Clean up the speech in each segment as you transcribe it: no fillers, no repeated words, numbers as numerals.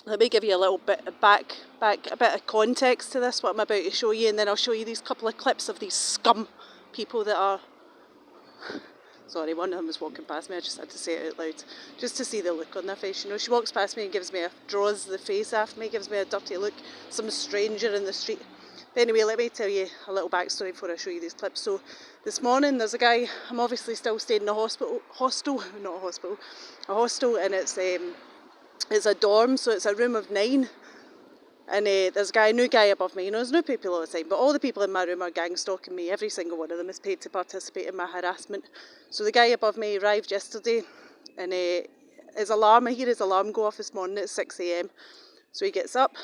Let me give you a little bit of a bit of context to this, what I'm about to show you, and then I'll show you these couple of clips of these scum people that are... Sorry, one of them was walking past me, I just had to say it out loud, just to see the look on their face. You know, she walks past me and draws the face off me, gives me a dirty look, some stranger in the street. But anyway, let me tell you a little backstory before I show you these clips. So, this morning there's a guy, I'm obviously still staying in a hostel, and it's a dorm, so it's a room of 9. And there's a new guy above me. You know, there's no people all the time, but all the people in my room are gang stalking me. Every single one of them is paid to participate in my harassment. So the guy above me arrived yesterday, and I hear his alarm go off this morning at 6 a.m. So he gets up,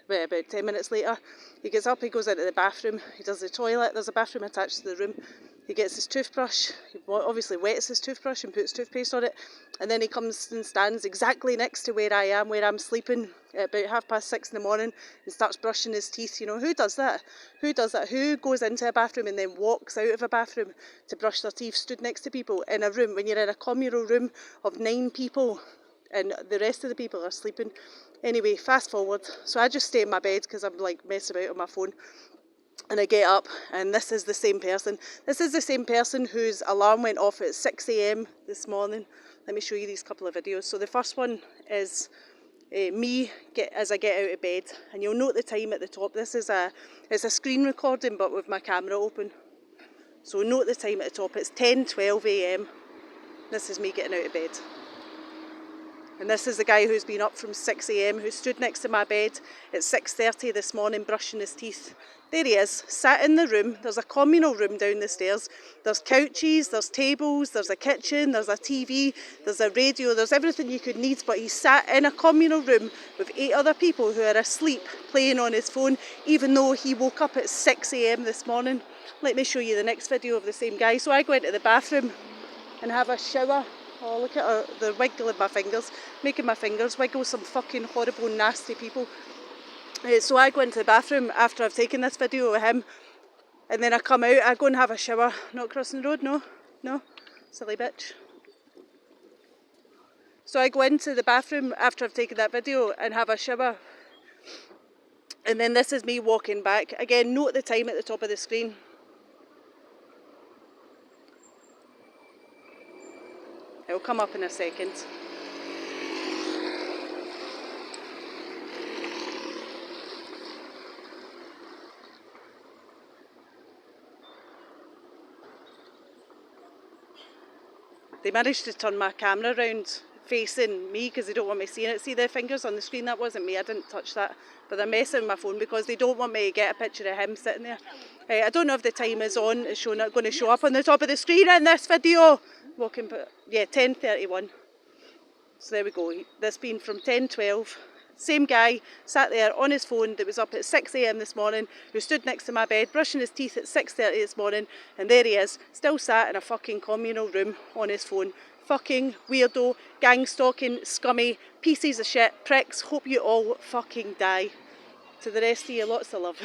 about 10 minutes later, he gets up, he goes into the bathroom, he does the toilet, there's a bathroom attached to the room. He gets his toothbrush, he obviously wets his toothbrush and puts toothpaste on it, and then he comes and stands exactly next to where I am, where I'm sleeping at about 6:30 in the morning, and starts brushing his teeth. You know, who does that? Who does that? Who goes into a bathroom and then walks out of a bathroom to brush their teeth, stood next to people in a room, when you're in a communal room of 9 people and the rest of the people are sleeping? Anyway, fast forward, so I just stay in my bed because I'm like messing about on my phone. And I get up, and this is the same person. This is the same person whose alarm went off at 6 a.m. this morning. Let me show you these couple of videos. So the first one is me as I get out of bed, and you'll note the time at the top. It's a screen recording, but with my camera open. So note the time at the top. It's 10:12 a.m. This is me getting out of bed. And this is the guy who's been up from 6 a.m, who stood next to my bed at 6:30 this morning brushing his teeth. There he is, sat in the room. There's a communal room down the stairs. There's couches, there's tables, there's a kitchen, there's a TV, there's a radio, there's everything you could need, but he sat in a communal room with 8 other people who are asleep playing on his phone, even though he woke up at 6 a.m. this morning. Let me show you the next video of the same guy. So I go into the bathroom and have a shower. Oh, look at the wiggle in my fingers, making my fingers wiggle, some fucking horrible, nasty people. So I go into the bathroom after I've taken this video of him, and then I come out, I go and have a shower. Not crossing the road, no, silly bitch. So I go into the bathroom after I've taken that video and have a shower. And then this is me walking back. Again, note the time at the top of the screen. It'll come up in a second. They managed to turn my camera around facing me because they don't want me seeing it. See the fingers on the screen? That wasn't me, I didn't touch that. But they're messing with my phone because they don't want me to get a picture of him sitting there. I don't know if the time is on. It's going to show up on the top of the screen in this video. Yeah, 10:31. So there we go. This been from 10:12. Same guy sat there on his phone that was up at 6 a.m. this morning, who stood next to my bed brushing his teeth at 6:30 this morning, and there he is, still sat in a fucking communal room on his phone. Fucking weirdo, gang stalking, scummy, pieces of shit, pricks. Hope you all fucking die. To the rest of you, lots of love.